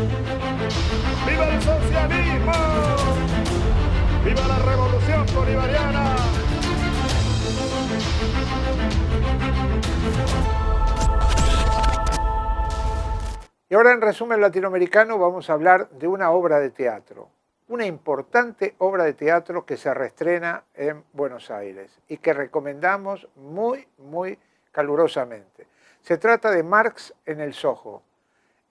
¡Viva el socialismo! ¡Viva la revolución bolivariana! Y ahora en resumen latinoamericano vamos a hablar de una obra de teatro, una importante obra de teatro que se reestrena en Buenos Aires y que recomendamos muy calurosamente. Se trata de Marx en el Soho.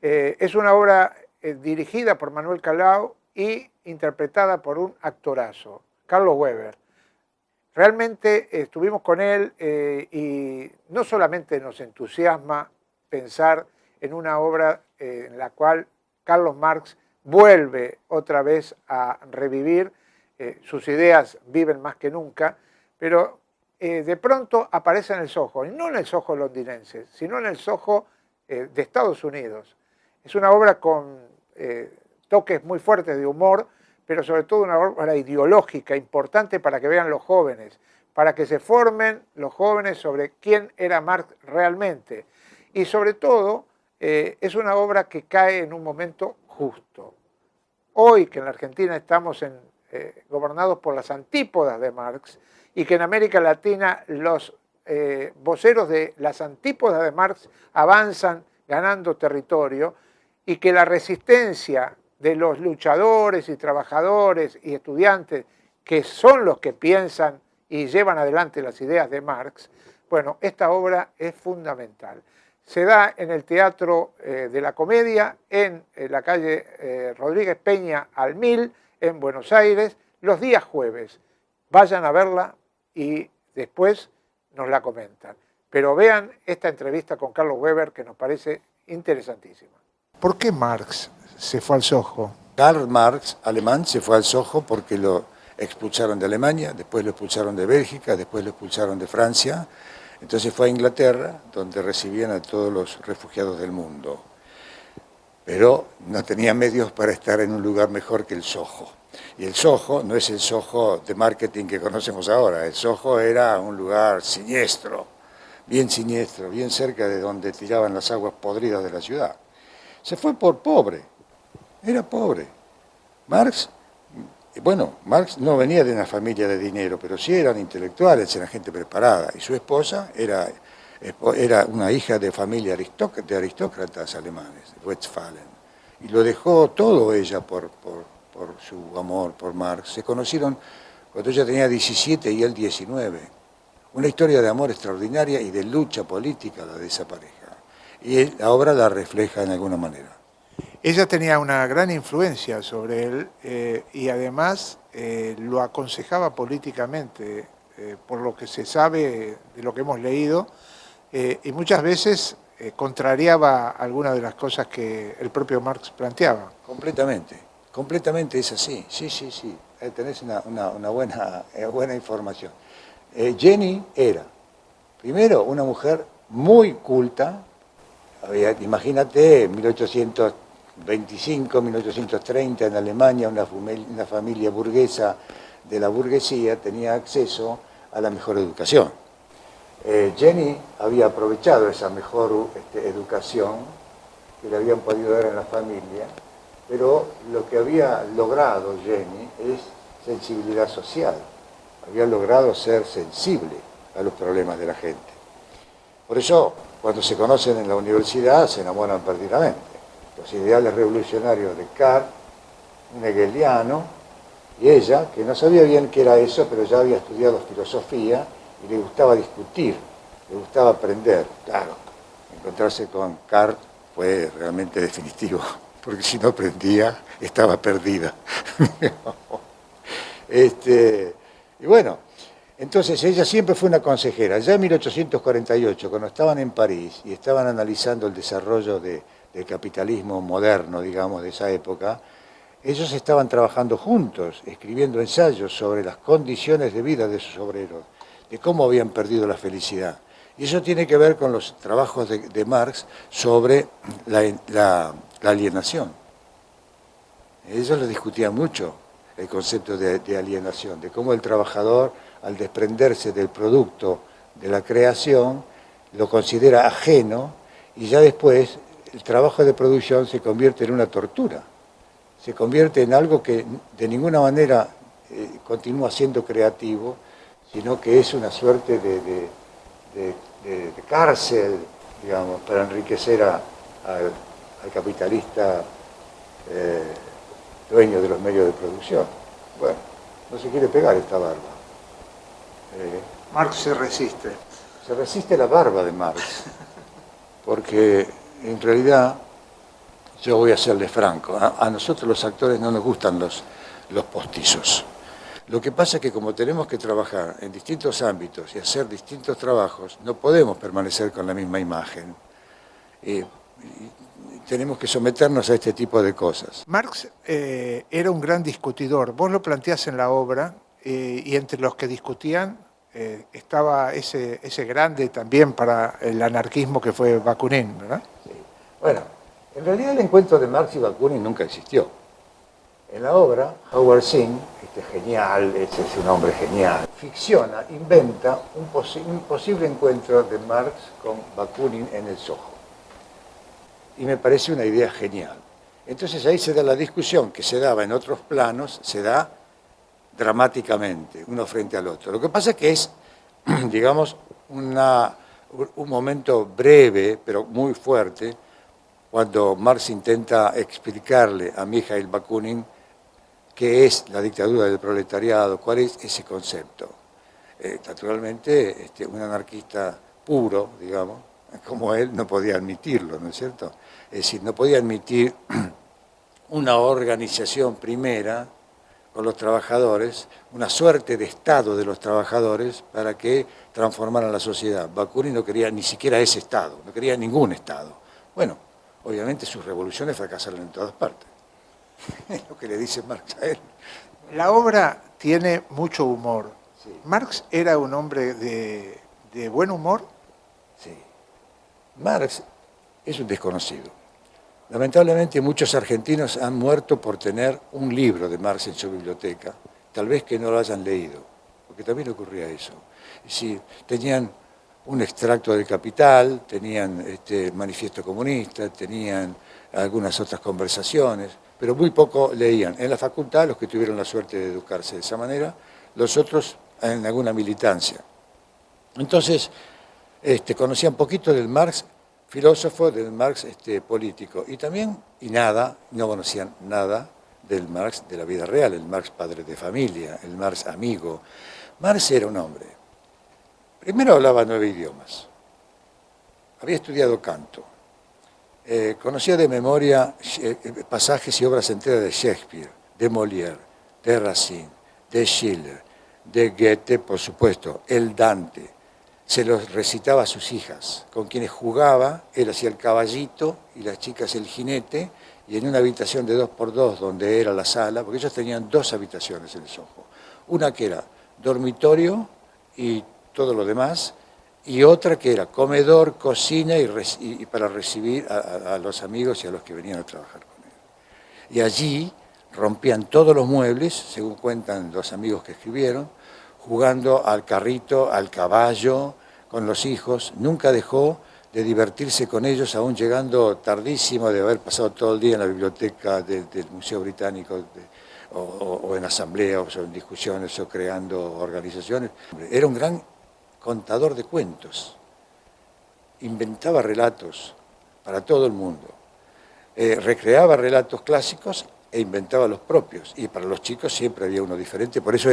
Es una obra dirigida por Manuel Calao y interpretada por un actorazo, Carlos Weber. Realmente estuvimos con él y no solamente nos entusiasma pensar en una obra en la cual Carlos Marx vuelve otra vez a revivir, sus ideas viven más que nunca, pero de pronto aparece en el Soho, y no en el Soho londinense, sino en el Soho de Estados Unidos. Es una obra con toques muy fuertes de humor, pero sobre todo una obra ideológica importante para que vean los jóvenes, para que se formen los jóvenes sobre quién era Marx realmente. Y sobre todo, es una obra que cae en un momento justo. Hoy que en la Argentina estamos gobernados por las antípodas de Marx y que en América Latina los voceros de las antípodas de Marx avanzan ganando territorio y que la resistencia de los luchadores y trabajadores y estudiantes que son los que piensan y llevan adelante las ideas de Marx, bueno, esta obra es fundamental. Se da en el Teatro de la Comedia, en la calle Rodríguez Peña al 1000, en Buenos Aires, los días jueves. Vayan a verla y después nos la comentan. Pero vean esta entrevista con Carlos Weber que nos parece interesantísima. ¿Por qué Marx se fue al Soho? Karl Marx, alemán, se fue al Soho porque lo expulsaron de Alemania, después lo expulsaron de Bélgica, después lo expulsaron de Francia. Entonces fue a Inglaterra, donde recibían a todos los refugiados del mundo. Pero no tenía medios para estar en un lugar mejor que el Soho. Y el Soho no es el Soho de marketing que conocemos ahora. El Soho era un lugar siniestro, bien cerca de donde tiraban las aguas podridas de la ciudad. Se fue por pobre, era pobre. Marx no venía de una familia de dinero, pero sí eran intelectuales, eran gente preparada. Y su esposa era una hija de familia de aristócratas alemanes, de Westphalen. Y lo dejó todo ella por su amor por Marx. Se conocieron cuando ella tenía 17 y él 19. Una historia de amor extraordinaria y de lucha política la de esa pareja. Y la obra la refleja en alguna manera. Ella tenía una gran influencia sobre él y además lo aconsejaba políticamente, por lo que se sabe de lo que hemos leído, y muchas veces contrariaba algunas de las cosas que el propio Marx planteaba. Completamente es así, sí. Tenés una buena información. Jenny era, primero, una mujer muy culta. Imagínate, 1825, 1830 en Alemania, una familia burguesa de la burguesía tenía acceso a la mejor educación. Jenny había aprovechado esa mejor educación que le habían podido dar en la familia, pero lo que había logrado Jenny es sensibilidad social, había logrado ser sensible a los problemas de la gente. Por eso, cuando se conocen en la universidad, se enamoran perdidamente. Los ideales revolucionarios de Karl, un hegeliano, y ella, que no sabía bien qué era eso, pero ya había estudiado filosofía y le gustaba discutir, le gustaba aprender. Claro, encontrarse con Karl fue realmente definitivo, porque si no aprendía, estaba perdida. Y bueno, entonces ella siempre fue una consejera. Ya en 1848, cuando estaban en París y estaban analizando el desarrollo del capitalismo moderno, digamos, de esa época, ellos estaban trabajando juntos, escribiendo ensayos sobre las condiciones de vida de sus obreros, de cómo habían perdido la felicidad. Y eso tiene que ver con los trabajos de Marx sobre la alienación. Ellos lo discutían mucho, el concepto de alienación, de cómo el trabajador, al desprenderse del producto de la creación, lo considera ajeno y ya después el trabajo de producción se convierte en una tortura, se convierte en algo que de ninguna manera continúa siendo creativo, sino que es una suerte de cárcel, digamos, para enriquecer al capitalista dueño de los medios de producción. Bueno, no se quiere pegar esta barba. Marx se resiste. Se resiste la barba de Marx, porque en realidad, yo voy a serle franco, a nosotros los actores no nos gustan los postizos. Lo que pasa es que como tenemos que trabajar en distintos ámbitos y hacer distintos trabajos, no podemos permanecer con la misma imagen. Y tenemos que someternos a este tipo de cosas. Marx era un gran discutidor. Vos lo planteás en la obra y entre los que discutían estaba ese grande también para el anarquismo que fue Bakunin, ¿verdad? Sí. Bueno, en realidad el encuentro de Marx y Bakunin nunca existió. En la obra, Howard Zinn, genial, ese es un hombre genial, ficciona, inventa un posible encuentro de Marx con Bakunin en el Soho. Y me parece una idea genial. Entonces ahí se da la discusión que se daba en otros planos, se da dramáticamente, uno frente al otro. Lo que pasa es que es, digamos, un momento breve, pero muy fuerte, cuando Marx intenta explicarle a Mikhail Bakunin qué es la dictadura del proletariado, cuál es ese concepto. Naturalmente, un anarquista puro, digamos, como él, no podía admitirlo, ¿no es cierto? Es decir, no podía admitir una organización primera con los trabajadores, una suerte de Estado de los trabajadores para que transformaran la sociedad. Bakunin no quería ni siquiera ese Estado, no quería ningún Estado. Bueno, obviamente sus revoluciones fracasaron en todas partes. Es lo que le dice Marx a él. La obra tiene mucho humor. Sí. ¿Marx era un hombre de buen humor? Sí. Marx es un desconocido. Lamentablemente muchos argentinos han muerto por tener un libro de Marx en su biblioteca, tal vez que no lo hayan leído, porque también ocurría eso. Es decir, tenían un extracto del Capital, tenían Manifiesto Comunista, tenían algunas otras conversaciones, pero muy poco leían. En la facultad, los que tuvieron la suerte de educarse de esa manera, los otros en alguna militancia. Entonces, conocían poquito del Marx filósofo, del Marx político, y también, no conocían nada del Marx de la vida real, el Marx padre de familia, el Marx amigo. Marx era un hombre. Primero hablaba 9 idiomas, había estudiado canto, conocía de memoria pasajes y obras enteras de Shakespeare, de Molière, de Racine, de Schiller, de Goethe, por supuesto, el Dante. Se los recitaba a sus hijas, con quienes jugaba, él hacía el caballito y las chicas el jinete, y en una habitación de 2x2, donde era la sala, porque ellos tenían 2 habitaciones en el Soho, una que era dormitorio y todo lo demás, y otra que era comedor, cocina y para recibir a los amigos y a los que venían a trabajar con él. Y allí rompían todos los muebles, según cuentan los amigos que escribieron, jugando al carrito, al caballo, con los hijos. Nunca dejó de divertirse con ellos, aún llegando tardísimo, de haber pasado todo el día en la biblioteca del Museo Británico, o en asambleas, o en discusiones, o creando organizaciones. Era un gran contador de cuentos, inventaba relatos para todo el mundo, recreaba relatos clásicos e inventaba los propios, y para los chicos siempre había uno diferente, por eso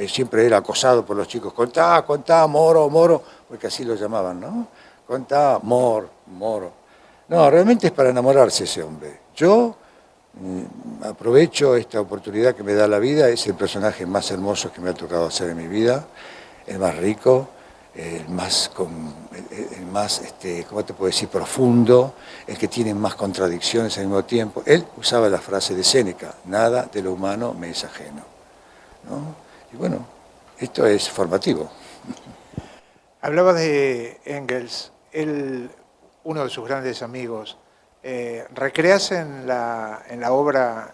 siempre era acosado por los chicos. Contá, moro, porque así lo llamaban, ¿no? Contá, moro. No, realmente es para enamorarse ese hombre. Yo aprovecho esta oportunidad que me da la vida, es el personaje más hermoso que me ha tocado hacer en mi vida, el más rico, el más, ¿cómo te puedo decir?, profundo, el que tiene más contradicciones al mismo tiempo. Él usaba la frase de Séneca, nada de lo humano me es ajeno, ¿no? Y bueno, esto es formativo. Hablaba de Engels, uno de sus grandes amigos. ¿Recreas en la obra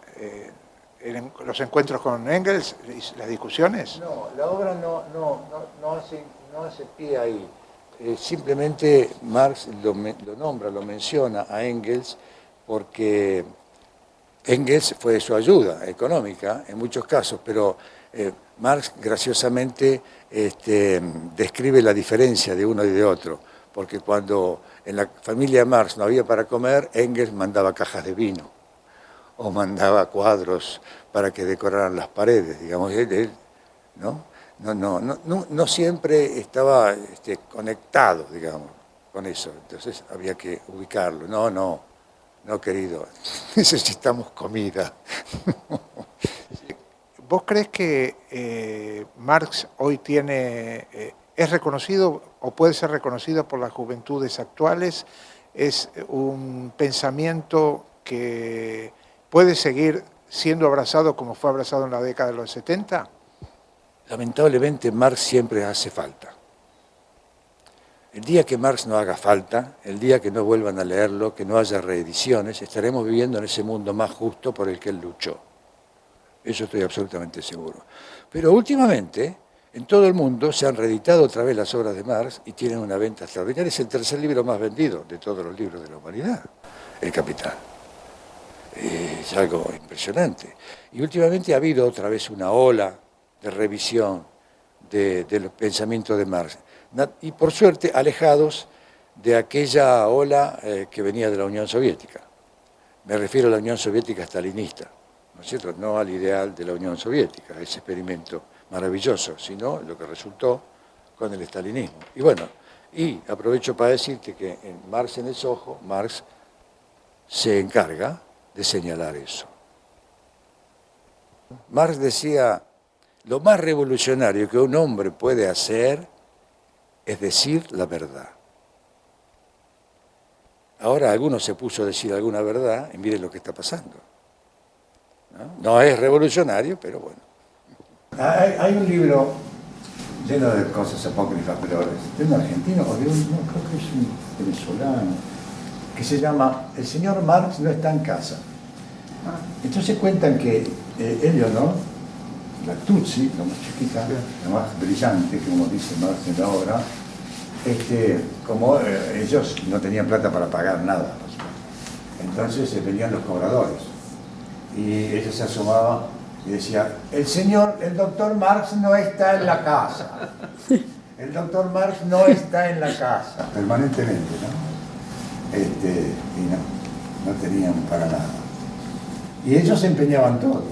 los encuentros con Engels, las discusiones? No, la obra no hace pie ahí. simplemente Marx lo nombra, lo menciona a Engels porque Engels fue de su ayuda económica en muchos casos, pero Marx graciosamente describe la diferencia de uno y de otro, porque cuando en la familia Marx no había para comer, Engels mandaba cajas de vino o mandaba cuadros para que decoraran las paredes, digamos, él no siempre estaba conectado, digamos, con eso, entonces había que ubicarlo. No, querido, necesitamos comida. ¿Vos crees que Marx hoy es reconocido o puede ser reconocido por las juventudes actuales? ¿Es un pensamiento que puede seguir siendo abrazado como fue abrazado en la década de los 70? Lamentablemente Marx siempre hace falta. El día que Marx no haga falta, el día que no vuelvan a leerlo, que no haya reediciones, estaremos viviendo en ese mundo más justo por el que él luchó. Eso estoy absolutamente seguro. Pero últimamente, en todo el mundo se han reeditado otra vez las obras de Marx y tienen una venta extraordinaria. Es el tercer libro más vendido de todos los libros de la humanidad, El Capital. Es algo impresionante. Y últimamente ha habido otra vez una ola de revisión del pensamiento de Marx. Y por suerte alejados de aquella ola que venía de la Unión Soviética. Me refiero a la Unión Soviética stalinista, ¿no es cierto? No al ideal de la Unión Soviética, ese experimento maravilloso, sino lo que resultó con el stalinismo. Y bueno, y aprovecho para decirte que en Marx en el Soho, Marx se encarga de señalar eso. Marx decía, lo más revolucionario que un hombre puede hacer es decir la verdad. Ahora alguno se puso a decir alguna verdad y miren lo que está pasando. No es revolucionario, pero bueno. Hay un libro lleno de cosas apócrifas, pero de un argentino o de no, creo que es un venezolano, que se llama El señor Marx no está en casa. Entonces cuentan que Eleonor, la Tutsi, la más chiquita, la más brillante, como dice Marx en la obra, como ellos no tenían plata para pagar nada, entonces venían los cobradores y ella se asomaba y decía, el doctor Marx no está en la casa, el doctor Marx no está en la casa, permanentemente, ¿no? Y no tenían para nada. Y ellos se empeñaban todo.